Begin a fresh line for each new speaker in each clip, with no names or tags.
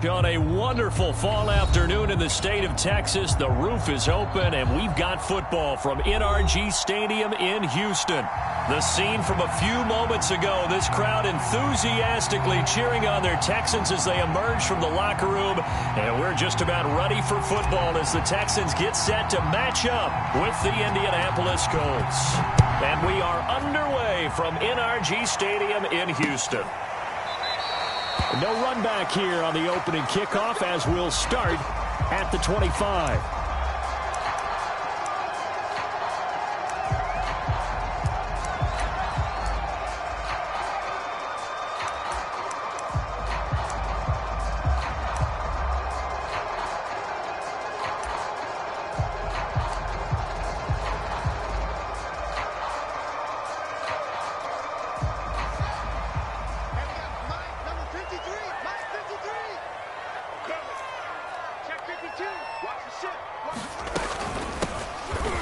On a wonderful fall afternoon in the state of Texas, the roof is open, and we've got football from NRG Stadium in Houston. The scene from a few moments ago, this crowd enthusiastically cheering on their Texans as they emerge from the locker room, and we're just about ready for football as the Texans get set to match up with the Indianapolis Colts. And we are underway from NRG Stadium in Houston. No run back here on the opening kickoff as we'll start at the 25.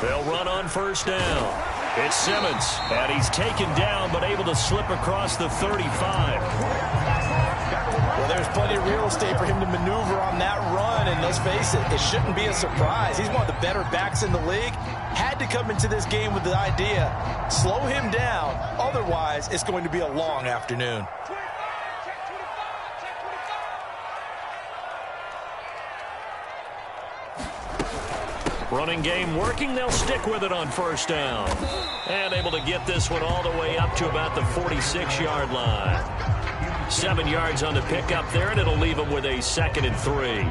They'll run on first down. It's Simmons, and he's taken down but able to slip across the 35.
Well, there's plenty of real estate for him to maneuver on that run, and let's face it, it shouldn't be a surprise. He's one of the better backs in the league. Had to come into this game with the idea, slow him down, otherwise it's going to be a long afternoon.
Running game working. They'll stick with it on first down. And able to get this one all the way up to about the 46-yard line. 7 yards on the pickup there, and it'll leave them with a 2nd and 3.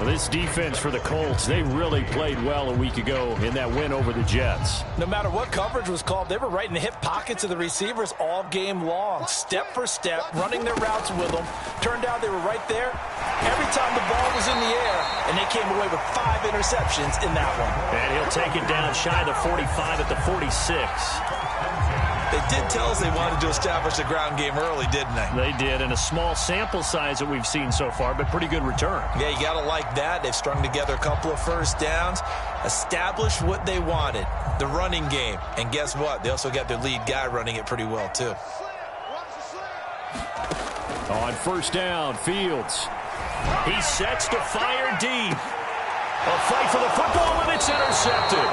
Well, this defense for the Colts, they really played well a week ago in that win over the Jets.
No matter what coverage was called, they were right in the hip pockets of the receivers all game long, step for step, running their routes with them. Turned out they were right there every time the ball was in the air, and they came away with 5 interceptions in that one.
And he'll take it down shy of the 45 at the 46.
They did tell us they wanted to establish the ground game early, didn't they?
They did, and a small sample size that we've seen so far, but pretty good return.
Yeah, you got to like that. They've strung together a couple of first downs, established what they wanted, the running game. And guess what? They also got their lead guy running it pretty well, too.
On first down, Fields. He sets to fire deep. A fight for the football, and it's intercepted.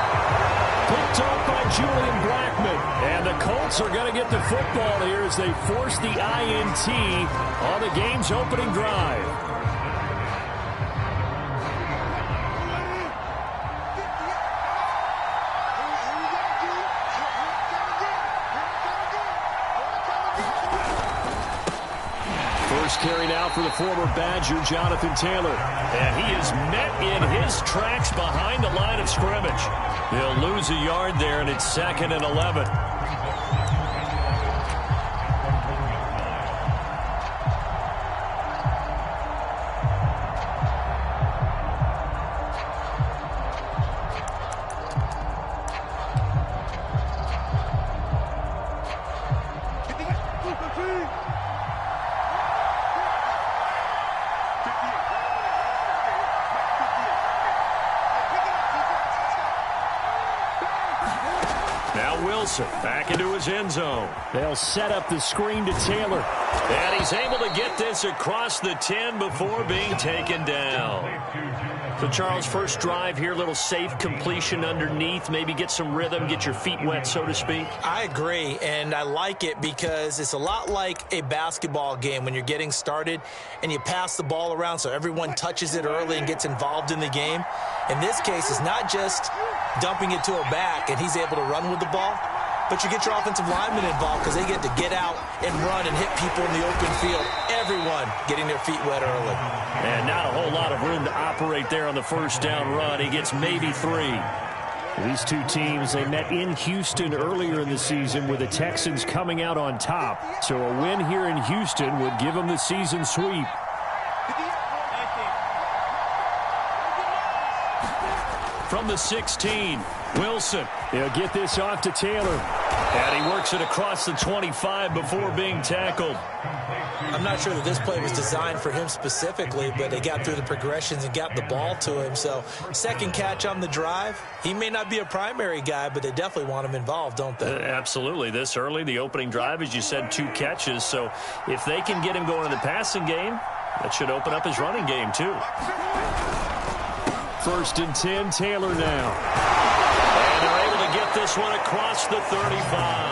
Picked up by Julian Blackmon. And the Colts are going to get the football here as they force the INT on the game's opening drive. First carry now for the former Badger, Jonathan Taylor. And he is met in his tracks behind the line of scrimmage. He'll lose a yard there, and it's 2nd and 11. Back into his end zone. They'll set up the screen to Taylor. And he's able to get this across the 10 before being taken down. So, Charles, first drive here, little safe completion underneath. Maybe get some rhythm, get your feet wet, so to speak.
I agree, and I like it because it's a lot like a basketball game when you're getting started and you pass the ball around so everyone touches it early and gets involved in the game. In this case, it's not just dumping it to a back and he's able to run with the ball, but you get your offensive linemen involved because they get to get out and run and hit people in the open field. Everyone getting their feet wet early.
And not a whole lot of room to operate there on the first down run. He gets maybe 3. These two teams, they met in Houston earlier in the season with the Texans coming out on top. So a win here in Houston would give them the season sweep. From the 16, Wilson. He'll get this off to Taylor. And he works it across the 25 before being tackled.
I'm not sure that this play was designed for him specifically, but they got through the progressions and got the ball to him. So, second catch on the drive. He may not be a primary guy, but they definitely want him involved, don't they?
Absolutely. This early, the opening drive, as you said, 2 catches. So, if they can get him going in the passing game, That should open up his running game, too. 1st and 10, Taylor now. And they're able to get this one across the 35.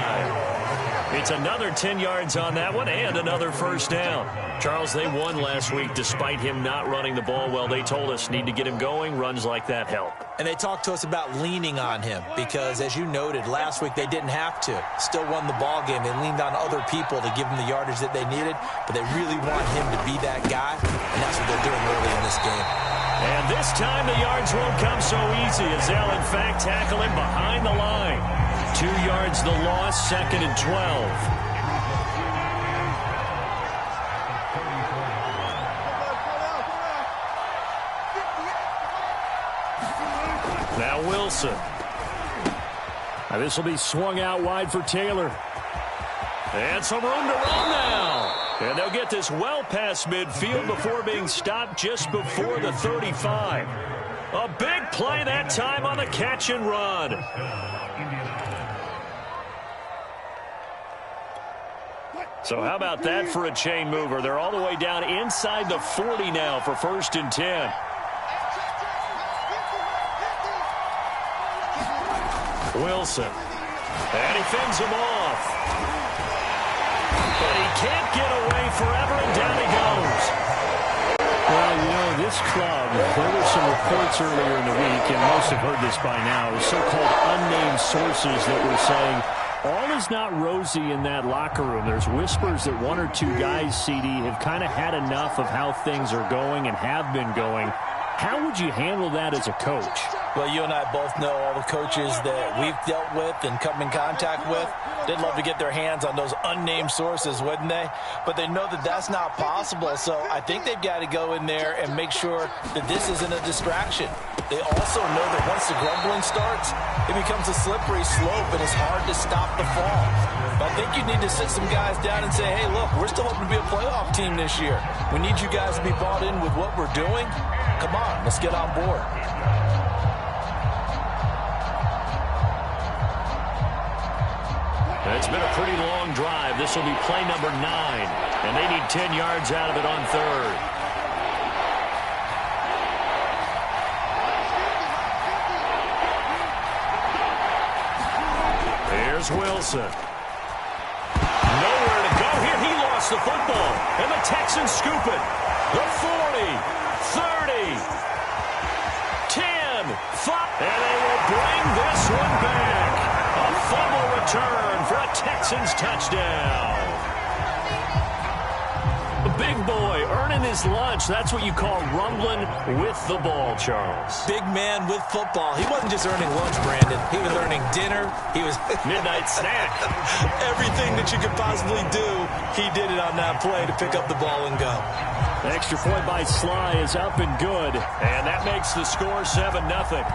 It's another 10 yards on that one and another first down. Charles, they won last week despite him not running the ball well. They told us need to get him going. Runs like that help.
And they talked to us about leaning on him because, as you noted, last week they didn't have to. Still won the ball game. They leaned on other people to give them the yardage that they needed, but they really want him to be that guy, and that's what they're doing early in this game.
And this time the yards won't come so easy as they'll, in fact, tackle him behind the line. 2 yards the loss, 2nd and 12. Now Wilson. Now this will be swung out wide for Taylor. And some room to run now. And they'll get this well past midfield before being stopped just before the 35. A big play that time on the catch and run. So how about that for a chain mover? They're all the way down inside the 40 now for 1st and 10. Wilson. And he fends him off. But he can't get away forever, and down he goes.
Well, you know, this club, there were some reports earlier in the week, and most have heard this by now, so-called unnamed sources that were saying all is not rosy in that locker room. There's whispers that 1 or 2 guys, CD, have kind of had enough of how things are going and have been going. How would you handle that as a coach?
Well, you and I both know all the coaches that we've dealt with and come in contact with. They'd love to get their hands on those unnamed sources, wouldn't they? But they know that that's not possible, so I think they've got to go in there and make sure that this isn't a distraction. They also know that once the grumbling starts, it becomes a slippery slope, and it's hard to stop the fall. But I think you need to sit some guys down and say, hey, look, we're still hoping to be a playoff team this year. We need you guys to be bought in with what we're doing. Come on, let's get on board.
It's been a pretty long drive. This will be play number 9, and they need 10 yards out of it on 3rd. Here's Wilson. Nowhere to go here. He lost the football, and the Texans scoop it. The 40, 30, 10, 5, and they will bring this one back. A fumble return for a Texans touchdown. The big boy earning his lunch. That's what you call rumbling with the ball, Charles.
Big man with football. He wasn't just earning lunch, Brandon. He was earning dinner. He was
midnight snack.
Everything that you could possibly do, he did it on that play to pick up the ball and go.
The extra point by Sly is up and good, and that makes the score 7-0.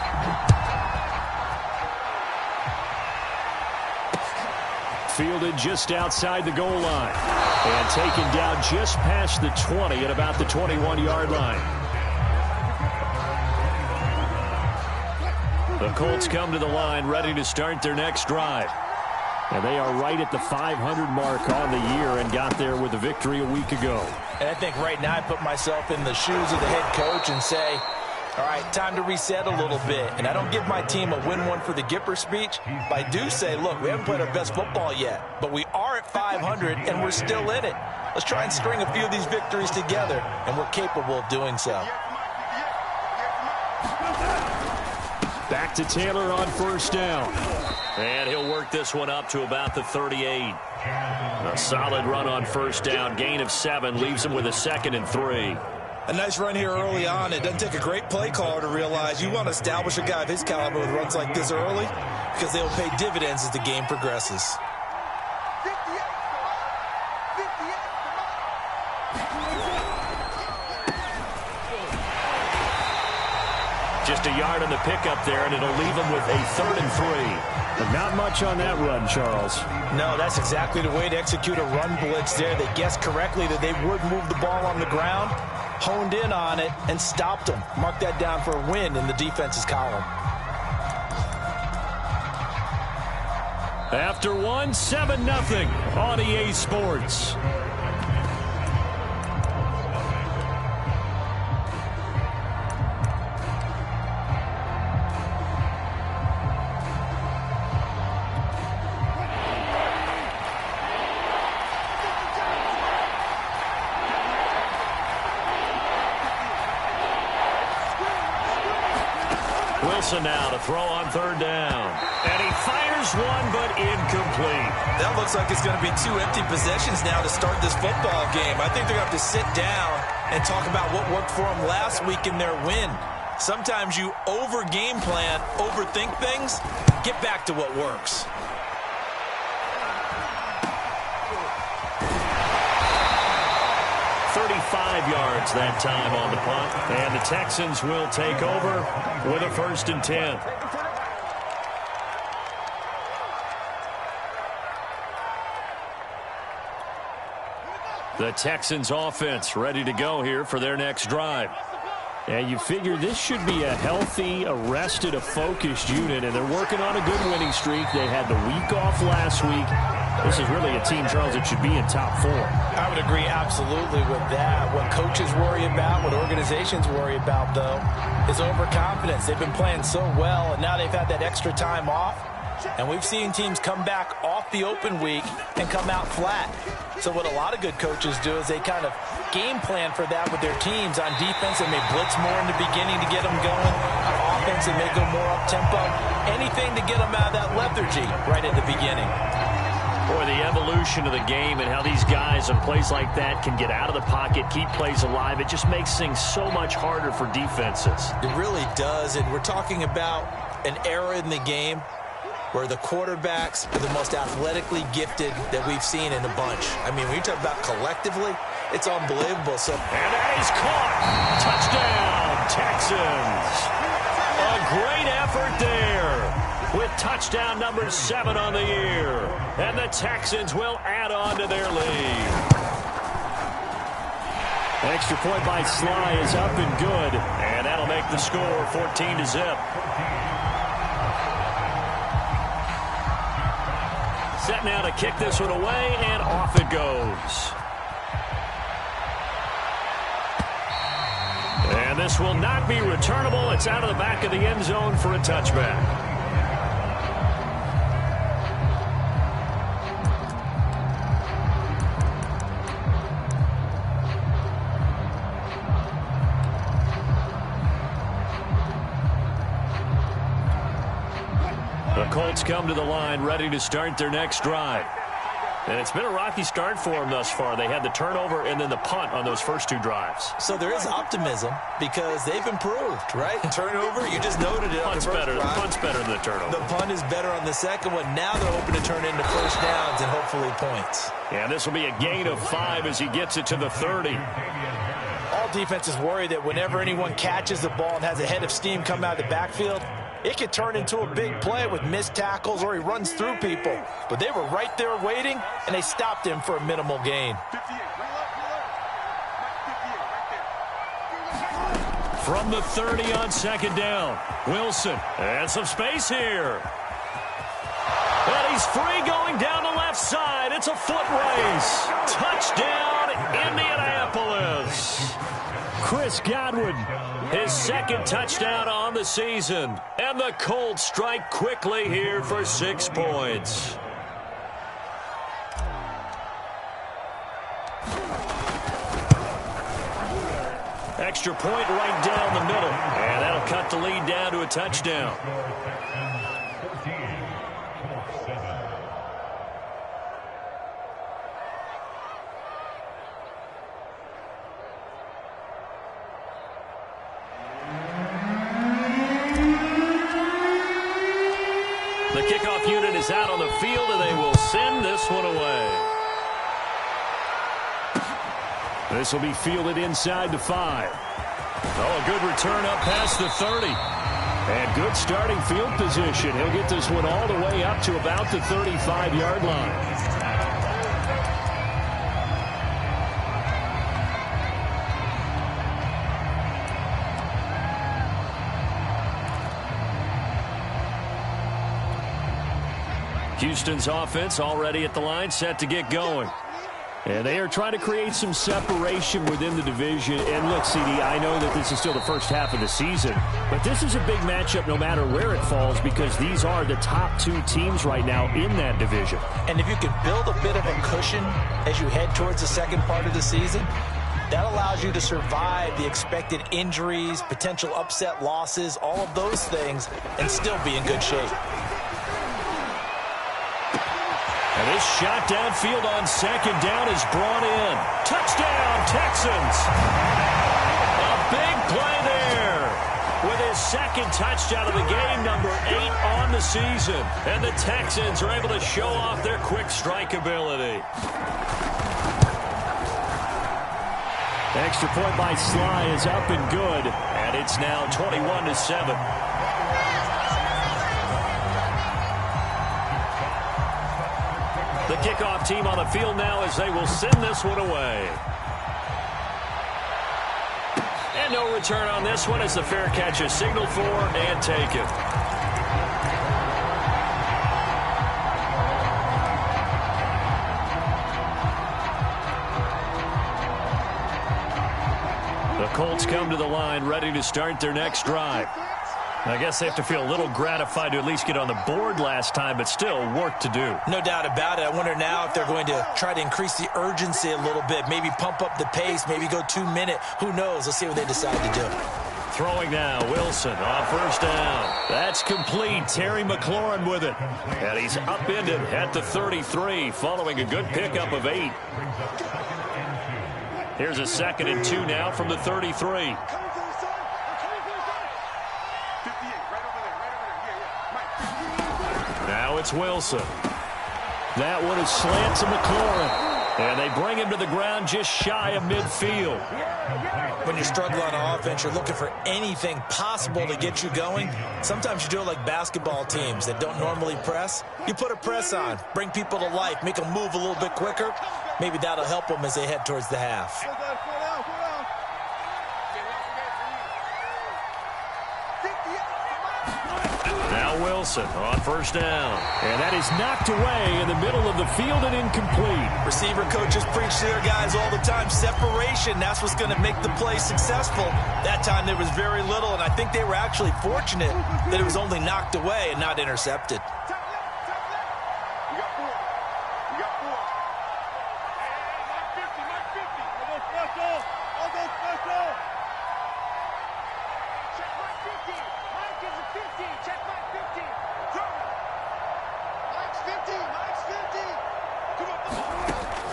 Fielded just outside the goal line and taken down just past the 20 at about the 21-yard line. The Colts come to the line ready to start their next drive. And they are right at the 500 mark on the year and got there with a victory a week ago.
And I think right now I put myself in the shoes of the head coach and say, all right, time to reset a little bit. And I don't give my team a win one for the Gipper speech, but I do say, look, we haven't played our best football yet, but we are at 500 and we're still in it. Let's try and string a few of these victories together, and we're capable of doing so.
Back to Taylor on 1st down. And he'll work this one up to about the 38. A solid run on 1st down. Gain of 7 leaves him with a 2nd and 3.
A nice run here early on. It doesn't take a great play caller to realize you want to establish a guy of his caliber with runs like this early because they will pay dividends as the game progresses.
Just a yard on the pickup there, and it'll leave him with a 3rd and 3.
But not much on that run, Charles.
No, that's exactly the way to execute a run blitz there. They guessed correctly that they would move the ball on the ground, honed in on it, and stopped them. Mark that down for a win in the defense's column.
After 7-0 on EA Sports. Wilson now to throw on third down. And he fires one, but incomplete.
That looks like it's going to be 2 empty possessions now to start this football game. I think they're going to have to sit down and talk about what worked for them last week in their win. Sometimes you over-game plan, overthink things. Get back to what works.
Yards that time on the punt, and the Texans will take over with a 1st and 10. The Texans offense ready to go here for their next drive.
And you figure this should be a healthy, a focused unit, and they're working on a good winning streak. They had the week off last week. This is really a team, Charles, that should be in top 4.
I would agree absolutely with that. What coaches worry about, what organizations worry about, though, is overconfidence. They've been playing so well, and now they've had that extra time off. And we've seen teams come back off the open week and come out flat. So what a lot of good coaches do is they kind of game plan for that with their teams. On defense, they may blitz more in the beginning to get them going. On offense, they may go more up-tempo. Anything to get them out of that lethargy right at the beginning.
Boy, the evolution of the game and how these guys in plays like that can get out of the pocket, keep plays alive, it just makes things so much harder for defenses.
It really does, and we're talking about an era in the game where the quarterbacks are the most athletically gifted that we've seen in a bunch. I mean, when you talk about collectively, it's unbelievable. So,
and that is caught. Touchdown, Texans. A great effort there with touchdown number 7 on the year. And the Texans will add on to their lead.
Extra point by Sly is up and good.
And that'll make the score 14-0. Set now to kick this one away, and off it goes. And this will not be returnable. It's out of the back of the end zone for a touchback. The Colts come to the line ready to start their next drive. And it's been a rocky start for them thus far. They had the turnover and then the punt on those first 2 drives.
So there is optimism because they've improved, right? Turnover, you just noted it.
Punt's better. The punt's better than the turnover.
The punt is better on the second one. Now they're hoping to turn into first downs and hopefully points.
Yeah, this will be a gain of 5 as he gets it to the 30.
All defenses worry that whenever anyone catches the ball and has a head of steam come out of the backfield, it could turn into a big play with missed tackles or he runs through people. But they were right there waiting, and they stopped him for a minimal gain.
From the 30 on second down, Wilson. And some space here. And he's free going down the left side. It's a foot race. Touchdown, Indianapolis.
Chris Godwin.
His second touchdown on the season. And the Colts strike quickly here for 6 points. Extra point right down the middle. And that'll cut the lead down to a touchdown. The kickoff unit is out on the field, and they will send this one away.
This will be fielded inside the 5.
Oh, a good return up past the 30.
And good starting field position. He'll get this one all the way up to about the 35-yard line.
Houston's offense already at the line, set to get going.
And they are trying to create some separation within the division. And look, CD, I know that this is still the first half of the season, but this is a big matchup no matter where it falls because these are the top 2 teams right now in that division.
And if you can build a bit of a cushion as you head towards the second part of the season, That allows you to survive the expected injuries, potential upset losses, all of those things, and still be in good shape.
And this shot downfield on second down is brought in. Touchdown, Texans! A big play there with his second touchdown of the game, number 8 on the season. And the Texans are able to show off their quick strike ability. Extra point by Sly is up and good, and it's now 21-7. The kickoff team on the field now as they will send this one away. And no return on this one as the fair catch is signaled for and taken. The Colts come to the line ready to start their next drive. I guess they have to feel a little gratified to at least get on the board last time, but still work to do.
No doubt about it. I wonder now if they're going to try to increase the urgency a little bit, maybe pump up the pace, maybe go 2-minute. Who knows? Let's see what they decide to do.
Throwing now, Wilson on first down. That's complete. Terry McLaurin with it. And he's upended at the 33 following a good pickup of 8. Here's a 2nd and 2 now from the 33. Now it's Wilson. That one is slant to McLaurin. And they bring him to the ground just shy of midfield.
When you're struggling on offense, you're looking for anything possible to get you going. Sometimes you do it like basketball teams that don't normally press. You put a press on, bring people to life, make them move a little bit quicker. Maybe that'll help them as they head towards the half.
Now Wilson on first down. And that is knocked away in the middle of the field and incomplete.
Receiver coaches preach to their guys all the time. Separation, that's what's going to make the play successful. That time there was very little, and I think they were actually fortunate that it was only knocked away and not intercepted.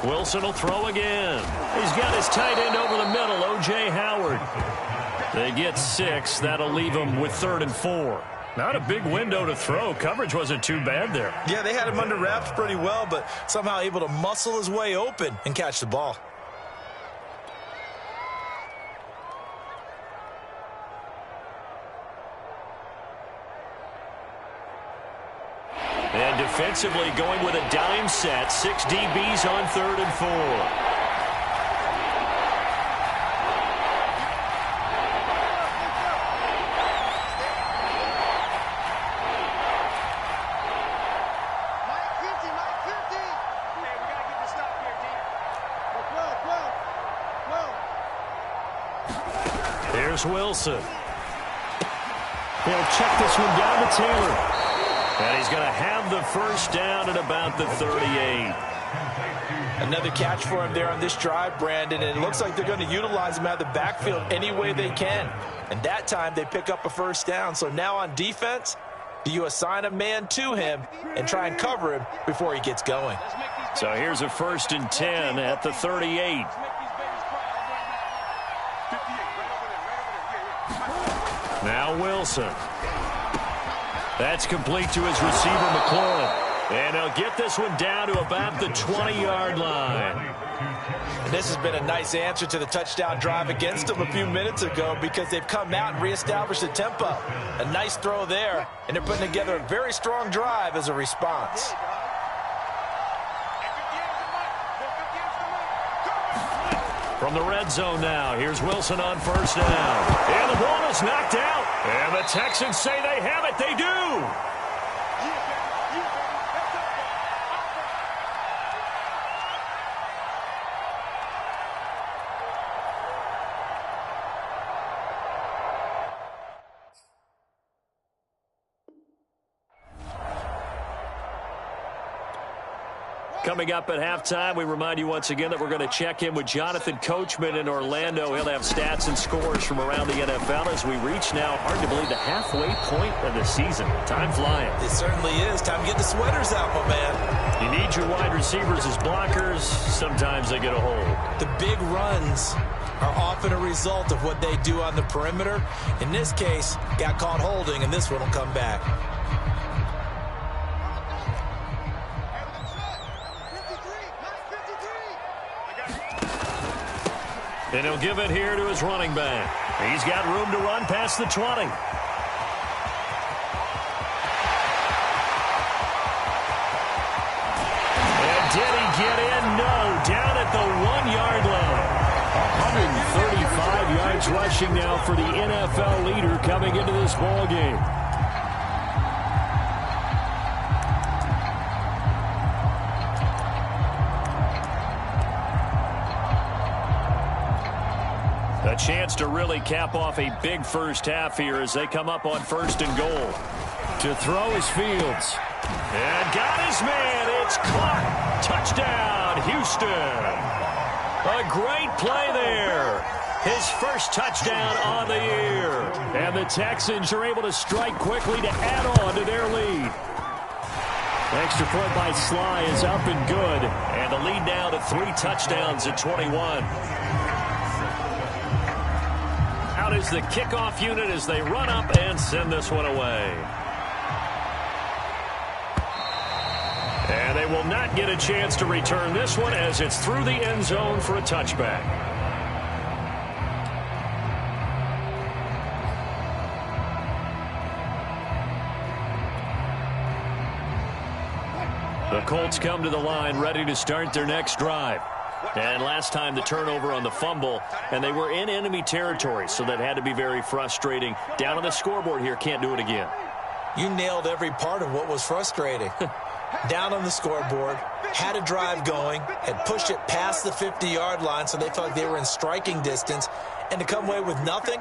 Wilson will throw again. He's got his tight end over the middle, O.J. Howard. They get 6. That'll leave him with 3rd and 4. Not a big window to throw. Coverage wasn't too bad there.
Yeah, they had him under wraps pretty well, but somehow able to muscle his way open and catch the ball.
And defensively going with a dime set. 6 DBs on 3rd and 4. Here's Wilson. He'll check this one down to Taylor. And he's going to have the first down at about the 38.
Another catch for him there on this drive, Brandon, and it looks like they're going to utilize him out of the backfield any way they can. And that time they pick up a first down. So now on defense, do you assign a man to him and try and cover him before he gets going?
So here's a 1st and 10 at the 38. Now Wilson. That's complete to his receiver, McLaurin. And he'll get this one down to about the 20-yard line.
And this has been a nice answer to the touchdown drive against them a few minutes ago because they've come out and reestablished the tempo. A nice throw there, and they're putting together a very strong drive as a response.
From the red zone now, here's Wilson on first down. And the ball is knocked out. And the Texans say they have it. They do. Coming up at halftime, we remind you once again that we're going to check in with Jonathan Coachman in Orlando. He'll have stats and scores from around the NFL as we reach now, hard to believe, the halfway point of the season. Time flying.
It certainly is. Time to get the sweaters out, my man.
You need your wide receivers as blockers. Sometimes they get a hold.
The big runs are often a result of what they do on the perimeter. In this case, got caught holding, and this one will come back.
And he'll give it here to his running back. He's got room to run past the 20. And did he get in? No. Down at the 1-yard line. 135 yards rushing now for the NFL leader coming into this ball game. A chance to really cap off a big first half here as they come up on 1st and goal. To throw is Fields. And got his man. It's Clark. Touchdown, Houston. A great play there. His first touchdown on the year. And the Texans are able to strike quickly to add on to their lead. Extra point by Sly is up and good. And the lead now to 3 touchdowns at 21. Out is the kickoff unit as they run up and send this one away. And they will not get a chance to return this one as it's through the end zone for a touchback. The Colts come to the line ready to start their next drive. And last time the turnover on the fumble, and they were in enemy territory, so that had to be very frustrating. Down on the scoreboard here, can't do it again.
You nailed every part of what was frustrating. Down on the scoreboard, had a drive going, had pushed it past the 50-yard line, so they felt like they were in striking distance, and to come away with nothing,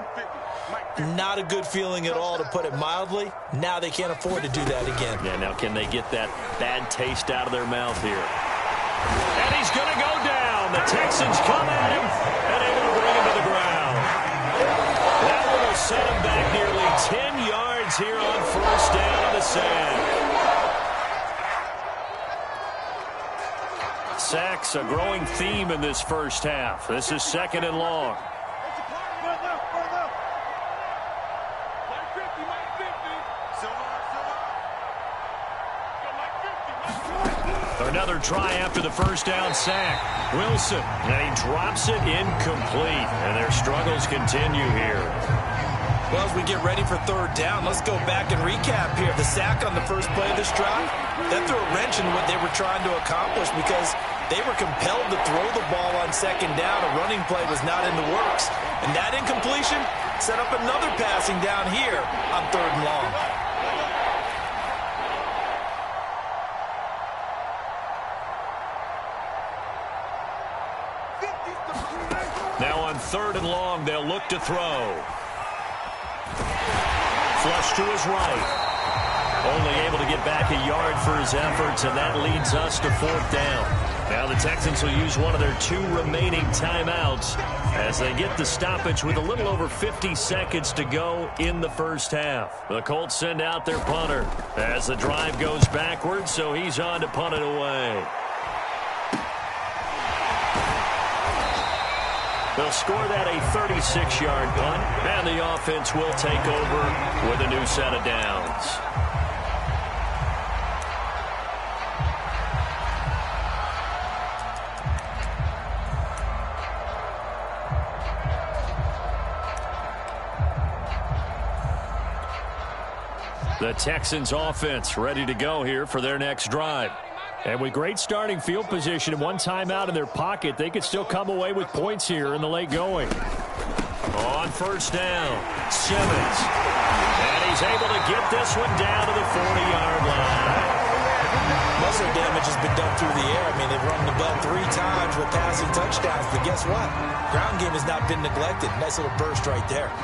not a good feeling at all, to put it mildly. Now they can't afford to do that again.
Yeah, now can they get that bad taste out of their mouth here? And he's going to go down. The Texans come at him and able to bring him to the ground. That one will set him back nearly 10 yards here on 1st down on the sack. Sacks, a growing theme in this first half. This is 2nd and long. Another try after the first down sack. Wilson, and he drops it incomplete. And their struggles continue here.
Well, as we get ready for 3rd down, let's go back and recap here. The sack on the first play of this drive, that threw a wrench in what they were trying to accomplish because they were compelled to throw the ball on 2nd down. A running play was not in the works. And that incompletion set up another passing down here on 3rd and long.
Now on 3rd and long, they'll look to throw. Flush to his right. Only able to get back a yard for his efforts, and that leads us to 4th down. Now the Texans will use one of their 2 remaining timeouts as they get the stoppage with a little over 50 seconds to go in the first half. The Colts send out their punter as the drive goes backwards, so he's on to punt it away. They'll score that a 36-yard punt, and the offense will take over with a new set of downs. The Texans offense ready to go here for their next drive. And with great starting field position and one timeout in their pocket, they could still come away with points here in the late going. On 1st down, Simmons. And he's able to get this one down to the 40-yard line.
Muscle damage has been done through the air. I mean, they've run the ball 3 times with passing touchdowns, but guess what? Ground game has not been neglected. Nice little burst right there.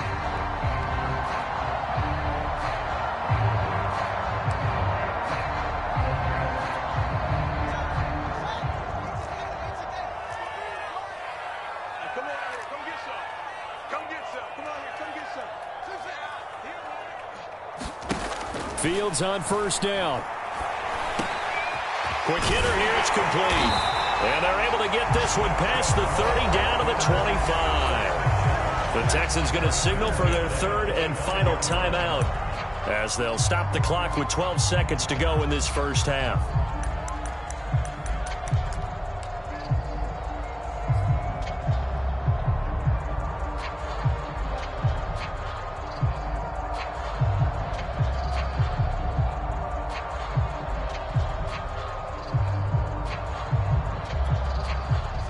Fields on first down.
Quick hitter here, it's complete. And they're able to get this one past the 30 down to the 25. The Texans going to signal for their third and final timeout as they'll stop the clock with 12 seconds to go in this first half.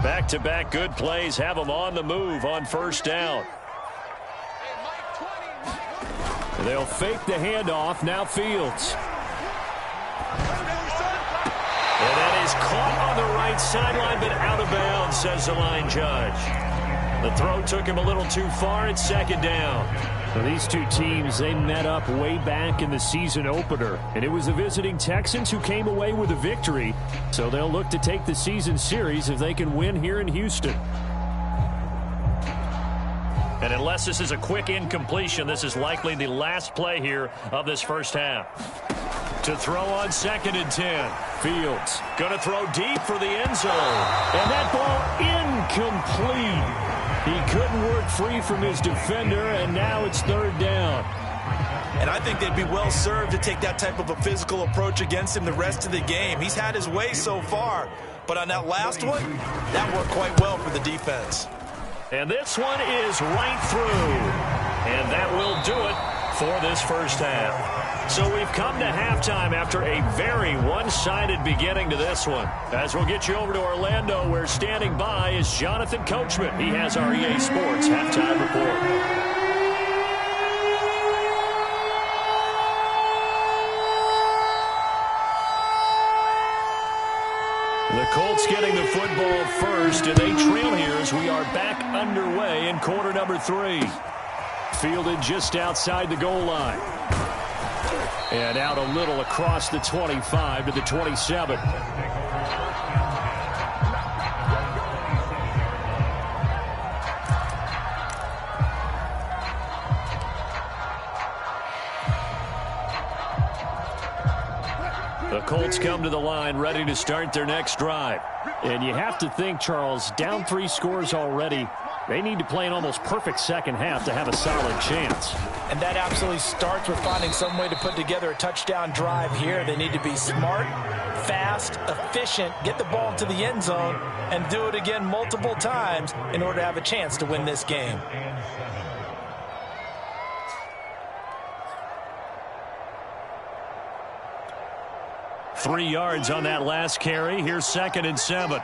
Back-to-back good plays have them on the move on first down. They'll fake the handoff. Now Fields. And that is caught on the right sideline, but out of bounds, says the line judge. The throw took him a little too far. It's second down.
Well, these two teams, they met up way back in the season opener, and it was the visiting Texans who came away with a victory. So they'll look to take the season series if they can win here in Houston.
And unless this is a quick incompletion, this is likely the last play here of this first half. To throw on 2nd and 10.
Fields
going to throw deep for the end zone.
And that ball incomplete. He couldn't work free from his defender, and now it's 3rd down.
And I think they'd be well served to take that type of a physical approach against him the rest of the game. He's had his way so far, but on that last one, that worked quite well for the defense.
And this one is right through. And that will do it for this first half. So we've come to halftime after a very one-sided beginning to this one. As we'll get you over to Orlando, where standing by is Jonathan Coachman. He has our EA Sports halftime report. The Colts getting the football first, and they trail here as we are back underway in quarter number 3. Fielded just outside the goal line. And out a little across the 25 to the 27. The Colts come to the line ready to start their next drive. And you have to think, Charles, down 3 scores already. They need to play an almost perfect second half to have a solid chance.
And that absolutely starts with finding some way to put together a touchdown drive here. They need to be smart, fast, efficient, get the ball to the end zone, and do it again multiple times in order to have a chance to win this game.
Three yards on that last carry. Here's 2nd and 7.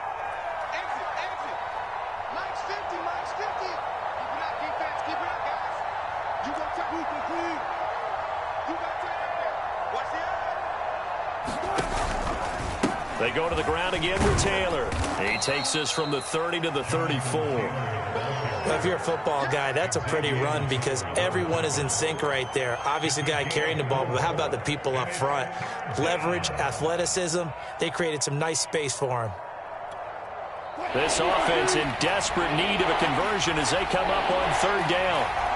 They go to the ground again with Taylor. He takes this from the 30 to the 34.
Well, if you're a football guy, that's a pretty run because everyone is in sync right there. Obviously, the guy carrying the ball, but how about the people up front? Leverage, athleticism, they created some nice space for him.
This offense in desperate need of a conversion as they come up on 3rd down.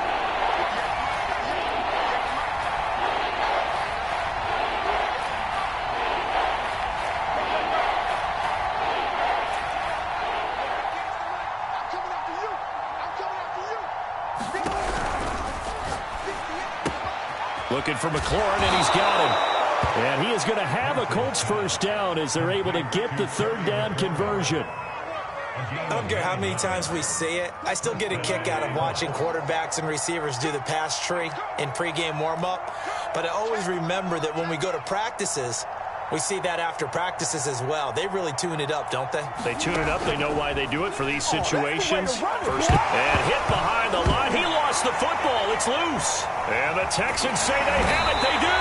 Looking for McLaurin, and he's got him. And he is going to have a Colts first down as they're able to get the 3rd down conversion.
I don't care how many times we see it. I still get a kick out of watching quarterbacks and receivers do the pass tree in pregame warm-up. But I always remember that when we go to practices, we see that after practices as well. They really tune it up, don't they?
They tune it up. They know why they do it for these situations. First and hit behind the line. He lost the football. It's loose. And the Texans say they have it. They do.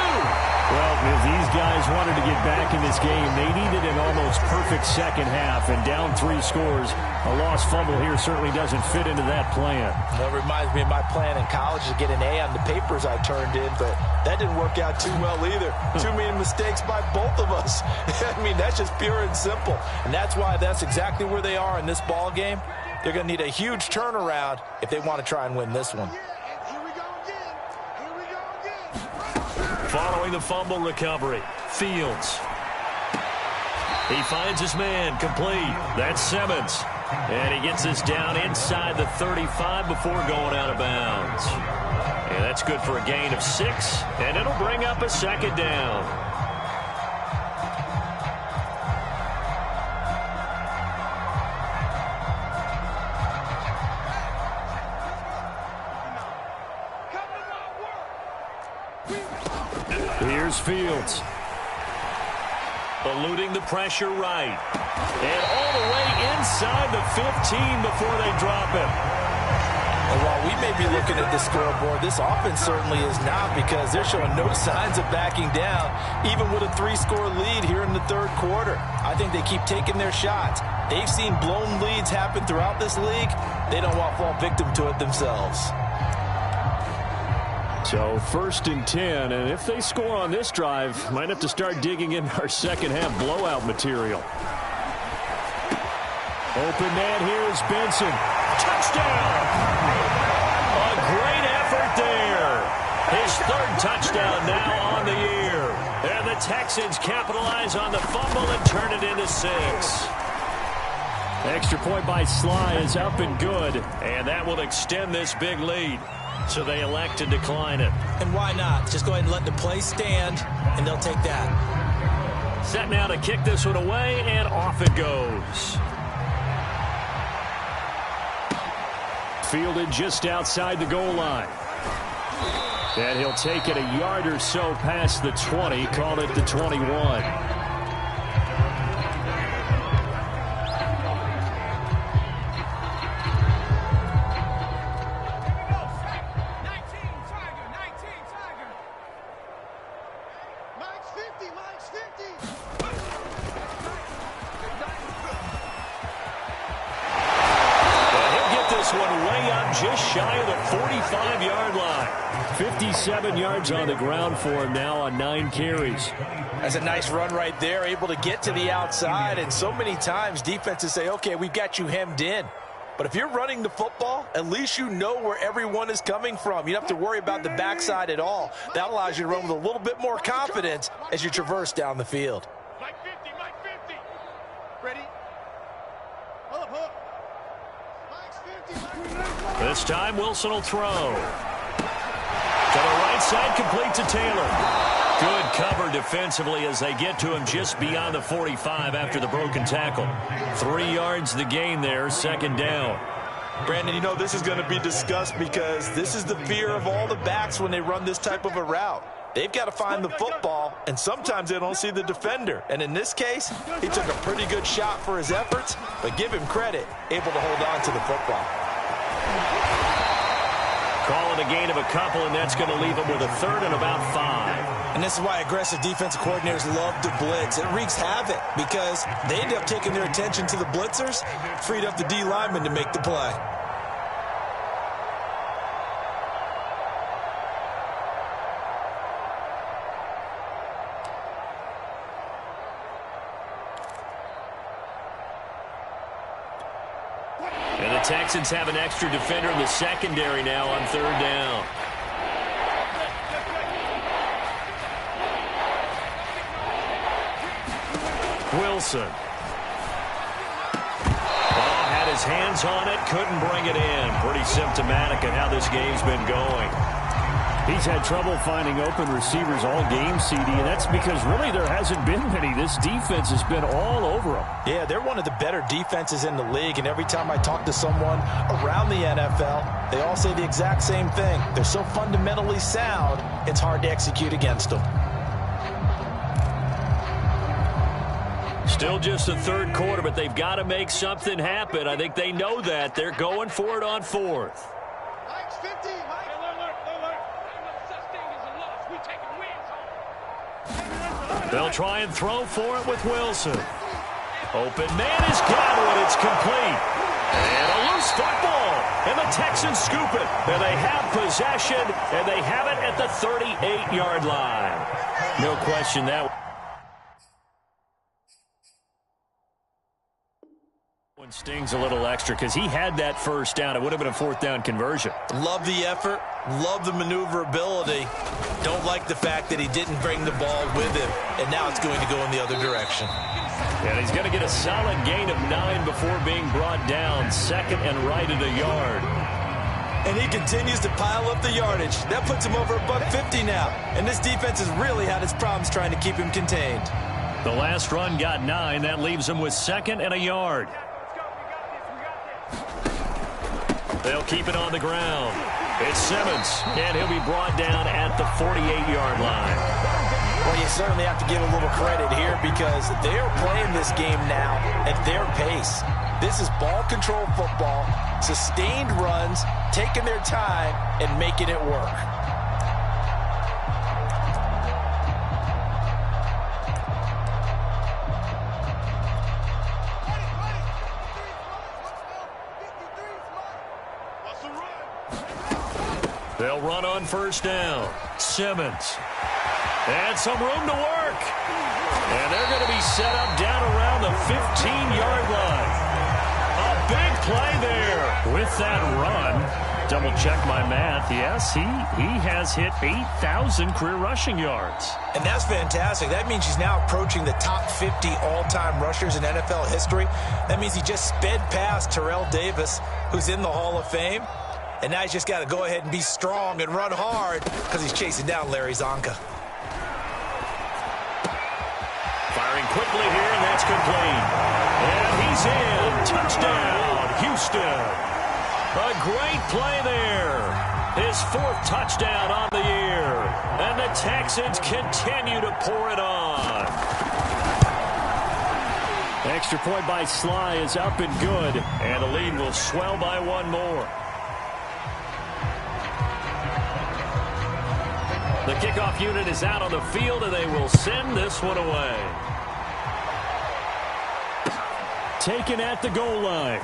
Well, if these guys wanted to get back in this game, they needed an almost perfect second half. And down 3 scores, a lost fumble here certainly doesn't fit into that plan.
Well, it reminds me of my plan in college to get an A on the papers I turned in, but that didn't work out too well either. Too many mistakes by both of us. I mean, that's just pure and simple. And that's why that's exactly where they are in this ball game. They're going to need a huge turnaround if they want to try and win this one.
Following the fumble recovery, Fields. He finds his man complete. That's Simmons. And he gets this down inside the 35 before going out of bounds. And that's good for a gain of 6, and it'll bring up a second down. Here's Fields. Eluding the pressure right. And all the way inside the 15 before they drop him.
And while we may be looking at the scoreboard, this offense certainly is not, because they're showing no signs of backing down, even with a 3-score lead here in the third quarter. I think they keep taking their shots. They've seen blown leads happen throughout this league. They don't want to fall victim to it themselves.
So 1st and 10, and if they score on this drive, might have to start digging in our second half blowout material. Open man, here's Benson. Touchdown! A great effort there. His 3rd touchdown now on the year. And the Texans capitalize on the fumble and turn it into 6. Extra point by Sly is up and good. And that will extend this big lead. So they elect to decline it.
And why not? Just go ahead and let the play stand, and they'll take that.
Set now to kick this one away, and off it goes.
Fielded just outside the goal line. And he'll take it a yard or so past the 20, call it the 21.
Just shy of the 45-yard line. 57 yards on the ground for him now on 9 carries.
That's a nice run right there, able to get to the outside. And so many times defenses say, okay, we've got you hemmed in. But if you're running the football, at least you know where everyone is coming from. You don't have to worry about the backside at all. That allows you to run with a little bit more confidence as you traverse down the field.
Mike 50, Mike 50. Ready? Hold up, hook.
This time Wilson will throw. To the right side, complete to Taylor. Good cover defensively as they get to him just beyond the 45 after the broken tackle. 3 yards the gain there, second down.
Brandon, you know this is going to be discussed because this is the fear of all the backs when they run this type of a route. They've got to find the football, and sometimes they don't see the defender. And in this case, he took a pretty good shot for his efforts, but give him credit, able to hold on to the football.
Call it a gain of a couple, and that's going to leave him with a 3rd and about 5.
And this is why aggressive defensive coordinators love to blitz. It wreaks havoc because they end up taking their attention to the blitzers, freed up the D lineman to make the play.
And the Texans have an extra defender in the secondary now on 3rd down. Wilson. Oh, had his hands on it, couldn't bring it in. Pretty symptomatic of how this game's been going.
He's had trouble finding open receivers all game, CD, and that's because really there hasn't been many. This defense has been all over him.
Yeah, they're one of the better defenses in the league, and every time I talk to someone around the NFL, they all say the exact same thing. They're so fundamentally sound, it's hard to execute against them.
Still just the 3rd quarter, but they've got to make something happen. I think they know that. They're going for it on 4th.
Mike's 50, Mike.
They'll try and throw for it with Wilson. Open man has got one. It's complete. And a loose football. And the Texans scoop it. And they have possession. And they have it at the 38-yard line. No question that One stings a little extra because he had that first down. It would have been a fourth down conversion.
Love the effort. Love the maneuverability. Don't like the fact that he didn't bring the ball with him, and now it's going to go in the other direction.
And he's going to get a solid gain of 9 before being brought down. Second and right at a yard.
And he continues to pile up the yardage. That puts him over $150 now. And this defense has really had its problems trying to keep him contained.
The last run got 9. That leaves him with second and a yard. They'll keep it on the ground. It's Simmons, and he'll be brought down at the 48-yard line.
Well, you certainly have to give a little credit here because they're playing this game now at their pace. This is ball control football, sustained runs, taking their time, and making it work.
They'll run on first down. Simmons. And some room to work. And they're going to be set up down around the 15-yard line. A big play there with that run. Double check my math. Yes, he has hit 8,000 career rushing yards.
And that's fantastic. That means he's now approaching the top 50 all-time rushers in NFL history. That means he just sped past Terrell Davis, who's in the Hall of Fame. And now he's just got to go ahead and be strong and run hard because he's chasing down Larry Zonka.
Firing quickly here, and that's complete. And he's in. Touchdown, Houston. A great play there. His 4th touchdown on the year. And the Texans continue to pour it on. Extra point by Sly is up and good. And the lead will swell by 1 more. The kickoff unit is out on the field, and they will send this one away. Taken at the goal line.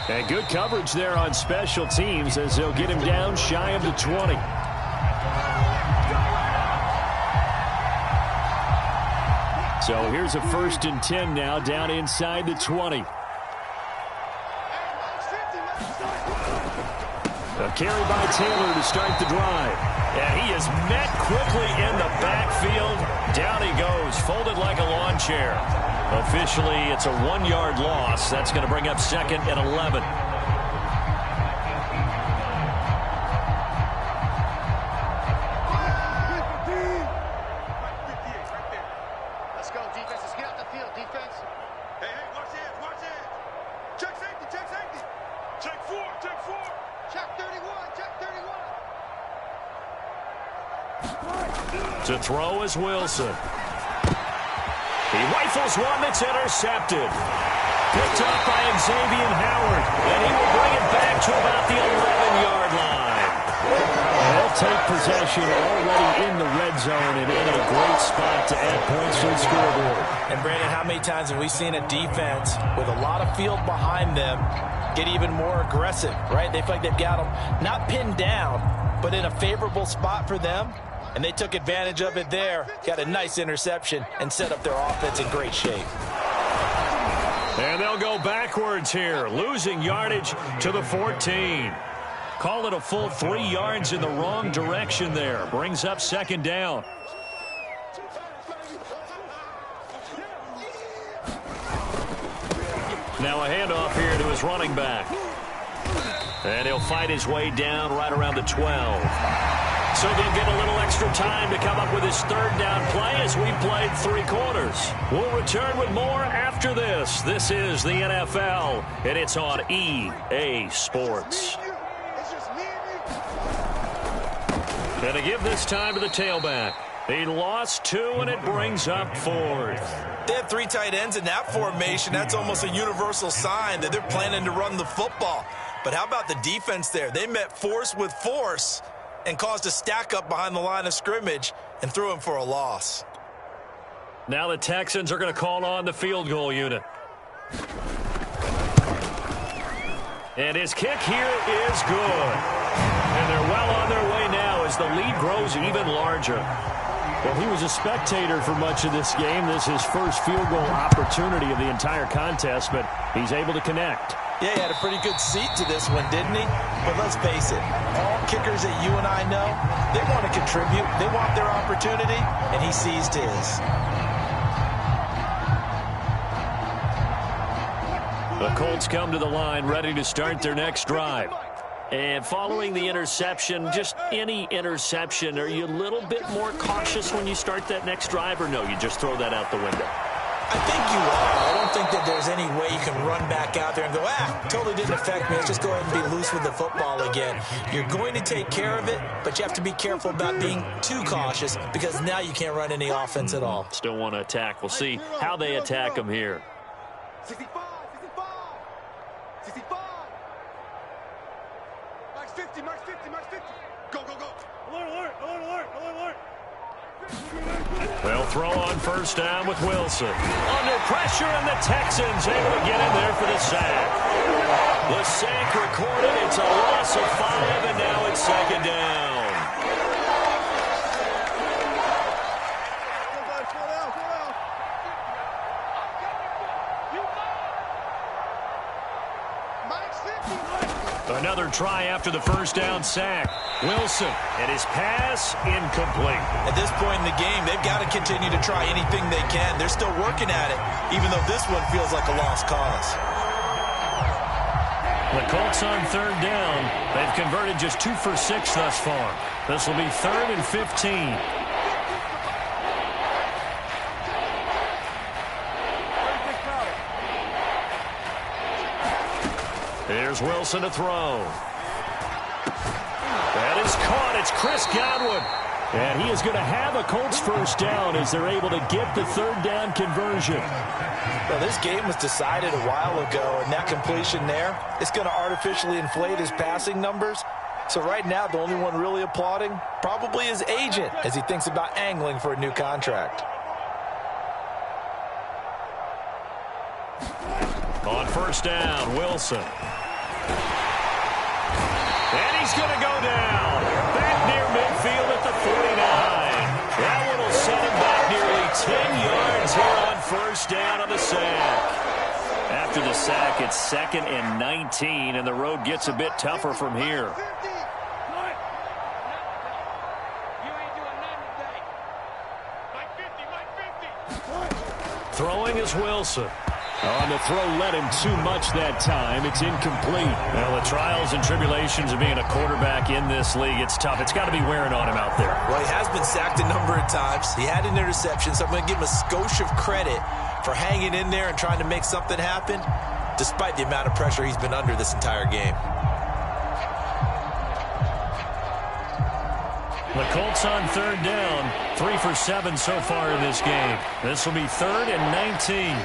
And good coverage there on special teams as they'll get him down shy of the 20. So here's a 1st and 10 now down inside the 20. A carry by Taylor to start the drive. And he is met quickly in the backfield. Down he goes, folded like a lawn chair. Officially, it's a 1-yard loss. That's going to bring up 2nd and 11.
Let's go, defense. Let's get out the field, defense. Hey, watch hands, watch hands. Check safety, check safety. Check 4, check 4. Check 31, check 31.
To throw is Wilson. He rifles one that's intercepted. Picked up by Xavier Howard. And he will bring it back to about the 11-yard line. They'll take possession already in the red zone and in a great spot to add points to the scoreboard.
And Brandon, how many times have we seen a defense with a lot of field behind them get even more aggressive, right? They feel like they've got them not pinned down, but in a favorable spot for them. And they took advantage of it there, got a nice interception, and set up their offense in great shape.
And they'll go backwards here, losing yardage to the 14. Call it a full 3 yards in the wrong direction there. Brings up 2nd down. Now a handoff here to his running back. And he'll fight his way down right around the 12. So they'll get a little extra time to come up with his 3rd down play as we played 3 quarters. We'll return with more after this. This is the NFL, and it's on EA Sports. And to give this time to the tailback. He lost 2, and it brings up 4th.
They have 3 tight ends in that formation. That's almost a universal sign that they're planning to run the football. But how about the defense there? They met force with force and caused a stack up behind the line of scrimmage and threw him for a loss.
Now the Texans are going to call on the field goal unit. And his kick here is good. And they're well on their way now as the lead grows even larger.
Well, he was a spectator for much of this game. This is his first field goal opportunity of the entire contest, but he's able to connect.
Yeah, he had a pretty good seat to this one, didn't he? But let's face it, all kickers that you and I know, they want to contribute. They want their opportunity, and he seized his.
The Colts come to the line, ready to start their next drive. And following the interception, just any interception, are you a little bit more cautious when you start that next drive, or no, you just throw that out the window?
I think you are. I don't think that there's any way you can run back out there and go, totally didn't affect me. Let's just go ahead and be loose with the football again. You're going to take care of it, but you have to be careful about being too cautious because now you can't run any offense at all.
Still want to attack. We'll see how they attack them here.
65, 65, 65. Max 50, max 50, max 50. Go, go, go. Alert, alert, alert, alert, alert, alert.
They'll throw on first down with Wilson. Under pressure, and the Texans able to get in there for the sack. The sack recorded. It's a loss of 5, and now it's second down. Another try after the first down sack. Wilson, and his pass incomplete.
At this point in the game, they've got to continue to try anything they can. They're still working at it, even though this one feels like a lost cause.
The Colts on third down. They've converted just 2 for 6 thus far. This will be 3rd and 15. Here's Wilson to throw. That is caught. It's Chris Godwin.
And he is going to have a Colts first down as they're able to get the third down conversion.
Well, this game was decided a while ago, and that completion there, it's going to artificially inflate his passing numbers. So right now, the only one really applauding probably his agent as he thinks about angling for a new contract.
On first down, Wilson. And he's going to go down. Back near midfield at the 49. That one will set him back nearly 10 yards here on first down on the sack. After the sack, it's 2nd and 19, and the road gets a bit tougher from here. Throwing is Wilson.
On the throw, led him too much that time. It's incomplete.
Well, the trials and tribulations of being a quarterback in this league, it's tough. It's got to be wearing on him out there.
Well, he has been sacked a number of times. He had an interception, so I'm going to give him a skosh of credit for hanging in there and trying to make something happen, despite the amount of pressure he's been under this entire game.
The Colts on third down, 3 for 7 so far in this game. This will be 3rd and 19.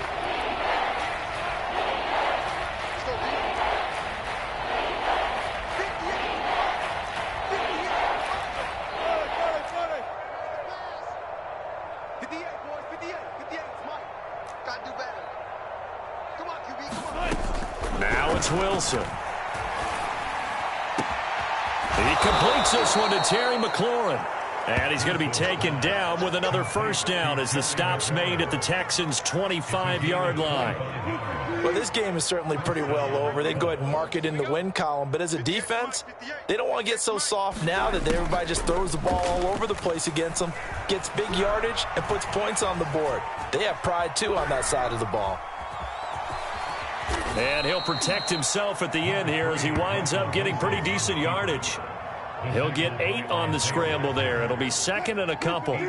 Wilson. He completes this one to Terry McLaurin. And he's going to be taken down with another first down as the stop's made at the Texans' 25-yard line.
Well, this game is certainly pretty well over. They can go ahead and mark it in the win column. But as a defense, they don't want to get so soft now that everybody just throws the ball all over the place against them, gets big yardage, and puts points on the board. They have pride, too, on that side of the ball.
And he'll protect himself at the end here as he winds up getting pretty decent yardage. He'll get 8 on the scramble there. It'll be 2nd and a couple.
Here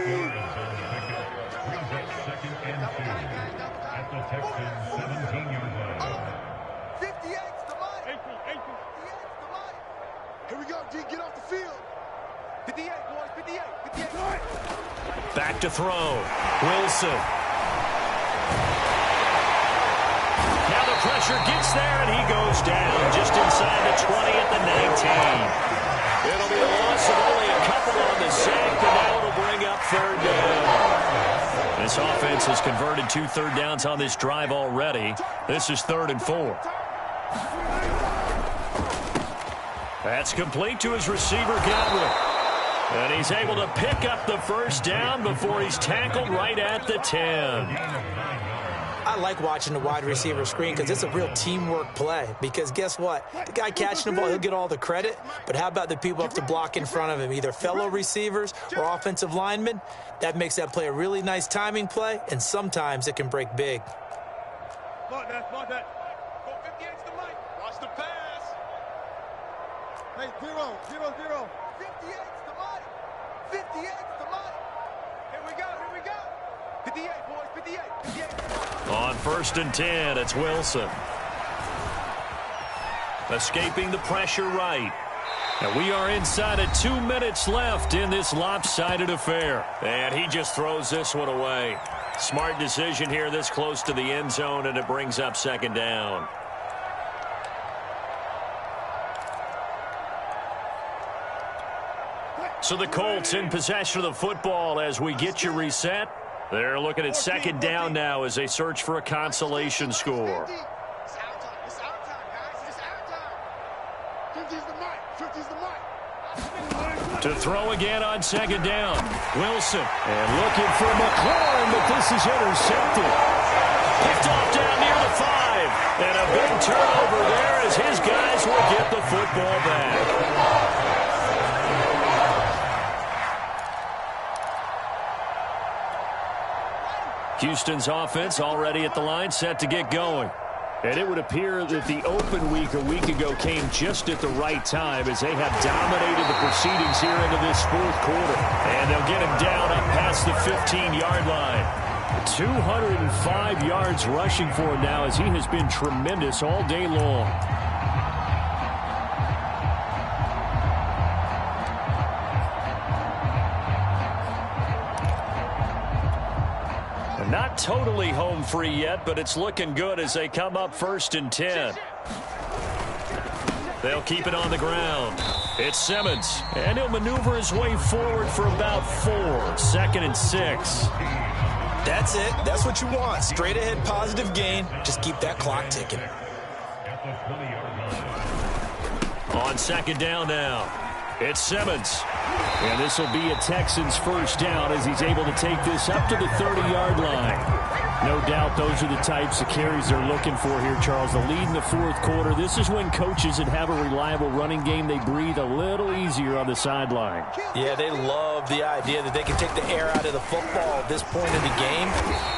we go, D. Get off the field. 58, boys. 58. 58.
Back to throw. Wilson. Now the pressure gets there, and he goes down just inside the 20 at the 19. It'll be a loss of only a couple on the sack, and now it'll bring up third down. This offense has converted 2 third downs on this drive already. This is 3rd and 4. That's complete to his receiver, Godwin. And he's able to pick up the first down before he's tackled right at the 10.
I like watching the wide receiver screen because it's a real teamwork play. Because guess what? The guy catching the ball, he'll get all the credit. But how about the people up to block in front of him, either fellow receivers or offensive linemen? That makes that play a really nice timing play, and sometimes it can break big.
Mark that. Go 58's the mic. Watch the pass. Hey, 0. 58's the mic. 58's the mic. Here we go. 58, boys. 58.
On 1st and 10, it's Wilson. Escaping the pressure right. And we are inside of 2 minutes left in this lopsided affair. And he just throws this one away. Smart decision here this close to the end zone, and it brings up 2nd down. So the Colts in possession of the football as we get you reset. They're looking at 2nd down now as they search for a consolation score.
It's our time, guys. It's our time. 50's the mic.
To throw again on 2nd down. Wilson. And looking for McLaurin, but this is intercepted. Picked off down near the 5. And a big turnover there as his guys will get the football back. Houston's offense already at the line, set to get going. And it would appear that the open week a week ago came just at the right time as they have dominated the proceedings here into this 4th quarter. And they'll get him down up past the 15-yard line. 205 yards rushing for him now as he has been tremendous all day long. Not totally home free yet, but it's looking good as they come up 1st and 10. They'll keep it on the ground. It's Simmons, and he'll maneuver his way forward for about 4. 2nd and 6.
That's it. That's what you want. Straight ahead positive gain. Just keep that clock ticking.
On 2nd down now, it's Simmons. And this will be a Texans first down as he's able to take this up to the 30-yard line. No doubt those are the types of carries they're looking for here, Charles. The lead in the 4th quarter. This is when coaches that have a reliable running game, they breathe a little easier on the sideline.
Yeah, they love the idea that they can take the air out of the football at this point in the game.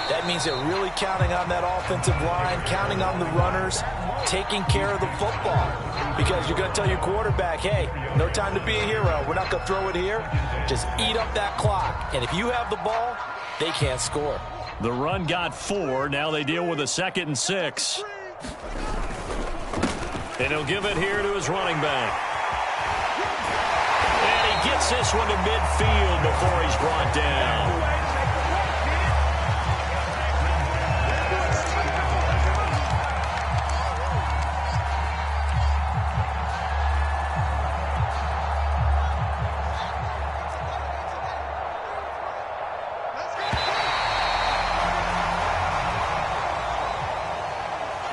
That means they're really counting on that offensive line, counting on the runners, taking care of the football. Because you're going to tell your quarterback, hey, no time to be a hero. We're not going to throw it here. Just eat up that clock. And if you have the ball, they can't score.
The run got 4. Now they deal with a 2nd and 6. And he'll give it here to his running back. And he gets this one to midfield before he's brought down.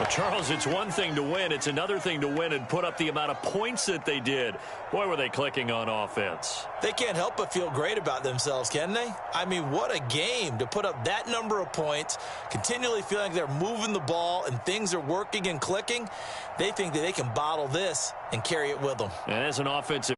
Charles, it's one thing to win. It's another thing to win and put up the amount of points that they did. Boy, were they clicking on offense.
They can't help but feel great about themselves, can they? I mean, what a game to put up that number of points, continually feeling like they're moving the ball and things are working and clicking. They think that they can bottle this and carry it with them.
And as an offensive